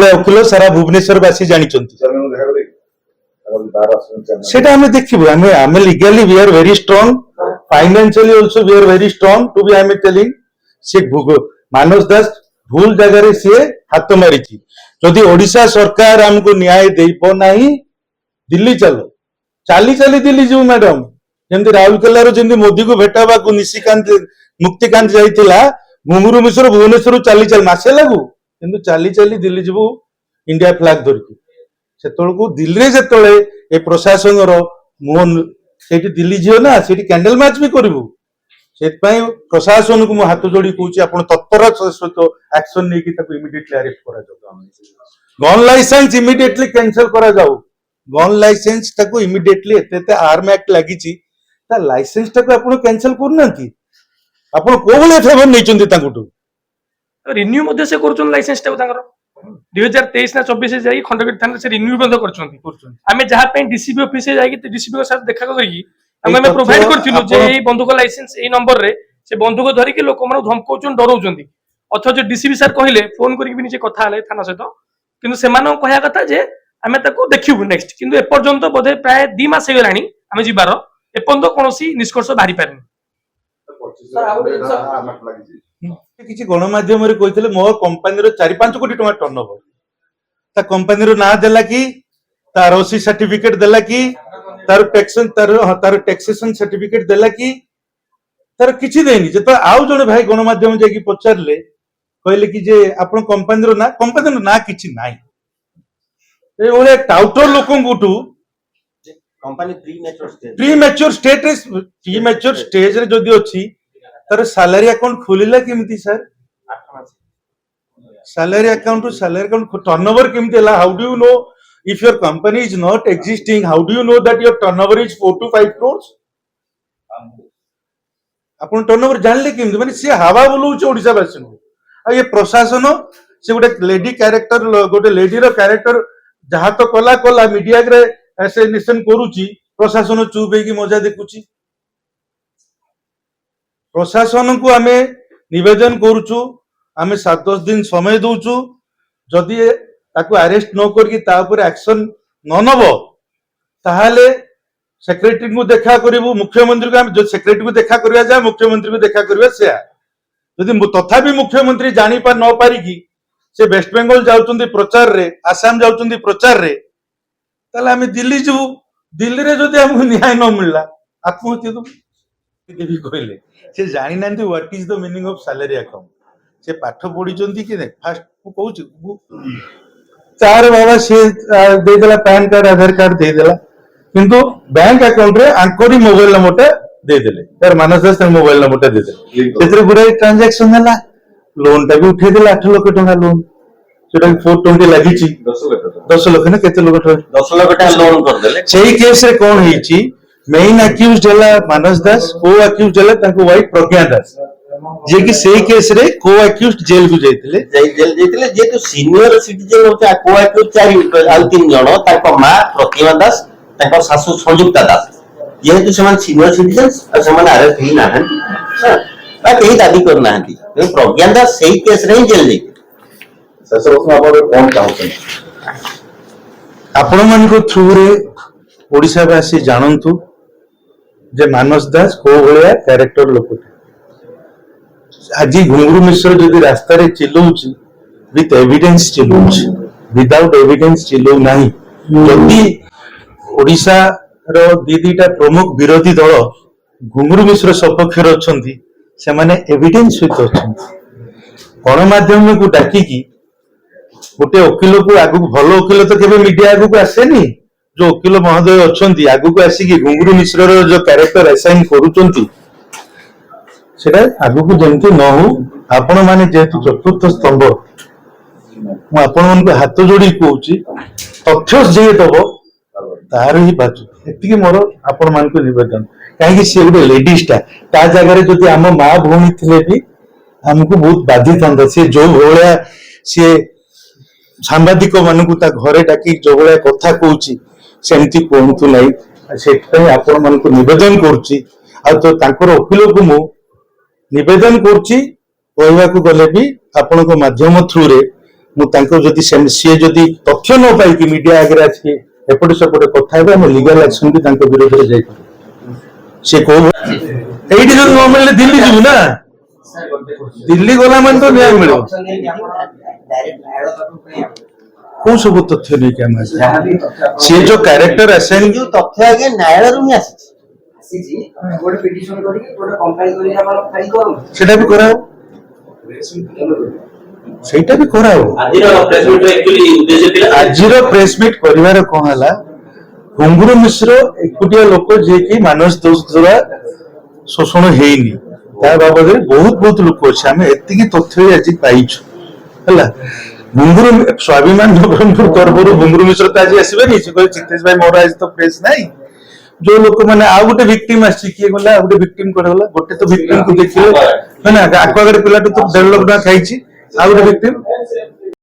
वकिल सारा भुवनेश्वरवासी जानिचंती सेटा हमें देखिबो हमें legally we are very strong financially also we are very strong to be I am telling से मानस दास भूल जगह रे से हाथ मारी जदि ओडिशा सरकार हमको न्याय देबो नाही दिल्ली चलो चाली चाली दिल्ली जीव मैडम जमी राउरकेला जमी मोदी को भेटाबा को निशिकांत मुक्तिकांत जाइथिला घुंगुरु मिश्र भुवनेश्वर चाली चाल मासे लागू किंतु चाली चाली दिल्ली जीव इंडिया फ्लैग धरिकी सेतळको दिल्ली जेतळे ए प्रशासन रो मोहन सेठी दिल्ली जियो ना सेठी कैंडल मार्च भी करबो सेतपई प्रशासन को हाथ जोड़ी कहूची आपण तत्पर सहित एक्शन नै कि ताको इमीडिएटली अरेस्ट करा जाऊ गन लाइसेंस इमीडिएटली कैंसिल करा जाऊ गन लाइसेंस ताको इमीडिएटली एते आर्म एक्ट लागिची ता लाइसेंस ताको आपण कैंसिल करनांती आपण कोबले फेवर नै चंदी तांकुटू रिन्यू मध्ये से करछन लाइसेंस ताको तांगर 2023 ना 24 जाई खंडगीर थाना से रिन्यू बंद करछन हमें जहां पे डीसीपी ऑफिस से जाई कि डीसीपी के साथ देखा करकी हमें प्रोवाइड करथिलु जे ए बंदूक लाइसेंस ए नंबर रे से बंदूक धरि के लोक माने धमकाउछन डराउछन अथच डीसीपी सर कहिले फोन करके भी नीचे कथा हले थाना सहित किंतु सेमानो कहया कथा जे हमें ताको देखिबु नेक्स्ट किंतु ए पर्यंत बोधे प्राय 2 मास हे गलानी हमें जिबार ए पर्यंत कोनोसी निष्कर्ष बाहरी पारनी किसी गणमाध्यम कहते मो कंपानी 4-5 कोटी टका टर्नओवर ता कंपानी ना देला कि तार ओसी सर्टिफिकेट देला कि तार टैक्सेशन सर्टिफिकेट देला कि तार किछि देनी जे तो आउ जने भाई गणमाध्यम जाकी पचारले कहले कि जे आपण कंपानी ना किछि नाही ए ओले टाउटर लोकंगुटू कंपनी प्री मैच्योर स्टेज रे जदी अछि तार सैलरी अकाउंट खोलिला केमती सर 8 मास सैलरी अकाउंट टर्नओवर केमती ला how do you know if your company is not existing how do you know that your turnover is 4 to 5 crores upon turnover जानले केमती माने से हवा बोलउछ ओडिसा वासी आ ये प्रशासन से गोटे लेडी कैरेक्टर गोटे लेडी रो कैरेक्टर जहा तो कला मीडिया रे एसेसिनेशन करूची प्रशासन चुप हे की मजा देखुची प्रशासन को आमे निवेदन करूछु आमे 7-10 दिन समय दउछु जदि ताको अरेस्ट न करके ता ऊपर एक्शन न नबो ताहाले सेक्रेटरी को देखा करिवु मुख्यमंत्री को जो सेक्रेटरी को देखा करिया जा मुख्यमंत्री को देखा करिया से यदि तथापि मुख्यमंत्री जानी पर न पारी की से वेस्ट बेंगल जाउचंदी प्रचार रे आसाम जाउचंदी प्रचार रे ताले आमे दिल्ली जो दिल्ली रे जदि हमहु न्याय न मिलला आत्महत्या तो देवी कहले से जानि नांती what is the meaning of salary account से पाठ पढी चंदी कि नहीं फास्ट को कहूची चार बाबा से दे देला पैन कार्ड आधार कार्ड दे देला किंतु बैंक अकाउंट रे आंकोरी मोबाइल नंबर दे देले यार मानस दास मोबाइल नंबर दे देले तेरे पूरा ट्रांजैक्शन हला लोन टा भी उठे देला 8 लाख टका लोन सेटा 420 लागि छि 10 लाख ना केते लोक 10 लाख टका लोन कर देले सेही केस रे कोन ही छि मेन अक्यूज्ड हला मानस दास को अक्यूज्ड हला ताको वाइफ प्रज्ञा दास जे कि सेही केस रे को अक्यूज्ड जेल को जाइतिले जेल जाइतिले जे तो सीनियर सिटीजन होता को अक्यूज्ड 4 आल 3 जण ताको मां प्रतिमा दास ताको सासु संयुक्ता दास जेहेतु समान सीनियर सिटीजन और समान अरेस्ट ही ना बा कहीं दाबी करना है प्रज्ञा दास सही केस रे जेल जाइतिले ससुर आपण कोन चाहते आपण मन को थ्रू रे ओडिसा वासी जानंतु जे मानस दास को भलिया कैरेक्टर लोक आज घुंगरू मिश्र जदि रास्ता रे चिल्लौछि विथ एविडेंस चिल्लौछि विदाउट एविडेंस चिल्लौ नाही जदि ओडिसा रो दीदीटा प्रमुख विरोधी दल घुंगरू मिश्र सपक्ष रे अछंती से माने एविडेंस सहित अछंती गणमाध्यम को डाकी की गोटे वकील को आगु भलो वकील तो केबे मीडिया आगु को आसेनी जो वकील महोदय अछंती आगु को आसी की घुंगरू मिश्र रो जो कैरेक्टर असाइन करूचंती सेटा आगु को जेंति न हो आपण माने जेतु चतुर्थ स्तंभ मु आपण मन को हाथ जोड़ी कहूची तथ्य जे दबो तार ही बाजू एतिके मोर आपण मान को निवेदन काहे कि से गोटे लेडीज ता जगह रे जदी हम मां भूमि थिले भी हमको बहुत बाधित था से जो भोळ्या से सांबादिक मान को ता घरे डाकी जो भोळ्या कथा कहूची सेमती कहंतु नाही सेतपई आपण मान को निवेदन करूची आ तो तांकर वकील को मु निवेदन करूची कहवा को गले भी आपण को माध्यम थ्रू रे ମୁଁ ତାଙ୍କୁ ଯଦି ସିଏ ଯଦି ତଥ୍ୟ ନ ପାଇକି ମିଡିଆ ଆଗରେ ଆସିକି ଏପଟେ ସେପଟେ କଥା ହେବେ ଆମେ ଲିଗାଲ ଆକ୍ସନ ବି ତାଙ୍କ ବିରୋଧରେ ଯାଇପାରିବୁ। ସେ କୋଉ ଏଇଠି ଯଦି ନ ମିଳିଲେ ଦିଲ୍ଲୀ ଯିବୁ ନା, ଦିଲ୍ଲୀ ଗଲା ମାନେ ତ ନ୍ୟାୟ ମିଳିବ। କୋଉ ସବୁ ତଥ୍ୟ ନେଇକି ଆମେ ଆସିବୁ? ସିଏ ଯୋଉ କ୍ୟାରେକ୍ଟର ଆସାଇନ୍ ଯୋଉ ତଥ୍ୟ ଆଜ୍ଞା ନ୍ୟାୟାଳୟରୁ ହିଁ ଆସିଛି। ସେଟା ବି କରାହବ, ସେଇଟା ବି କରାହବ। ଆଜିର ପ୍ରେସ ମିଟ୍ କରିବାର କଣ ହେଲା, ଘୁଙ୍ଗୁରୁ ମିଶ୍ର ଏକୁଟିଆ ଲୋକ ଯିଏକି ମାନସ ଦୋଷ ଦ୍ୱାରା ଶୋଷଣ ହେଇନି, ତା ବାବଦରେ ବହୁତ ଲୋକ ଅଛି। ଆମେ ଏତିକି ତଥ୍ୟ ଆଜି ପାଇଛୁ ହେଲା। ଘୁଙ୍ଗୁରୁ ସ୍ୱାଭିମାନ ନବରଙ୍ଗପୁର ତରଫରୁ ଘୁଙ୍ଗୁରୁ ମିଶ୍ର ତ ଆଜି ଆସିବେନି, ସେ କହିଲେ ଚିତେଶ ଭାଇ ମୋର ଆଜି ତ ପ୍ରେସ ନାହିଁ। ଯୋଉ ଲୋକ ମାନେ ଆଉ ଗୋଟେ ଭିକ୍ଟିମ ଆସିଛି, କିଏ ଗଲା ଆଉ ଗୋଟେ ଭିକ୍ଟିମ କୁଆଡେ ଗଲା? ଗୋଟେ ତ ଭିକ୍ଟିମ କୁ ଦେଖିଲେ ନା ଆକ୍ୱାଗାର୍ଡ ପିଲାଠୁ ତ 1.5 ଲାખ ଟଙ୍କା ଖାଇଛି, ଆଉ ଗୋଟେ ଭିକ୍ଟିମ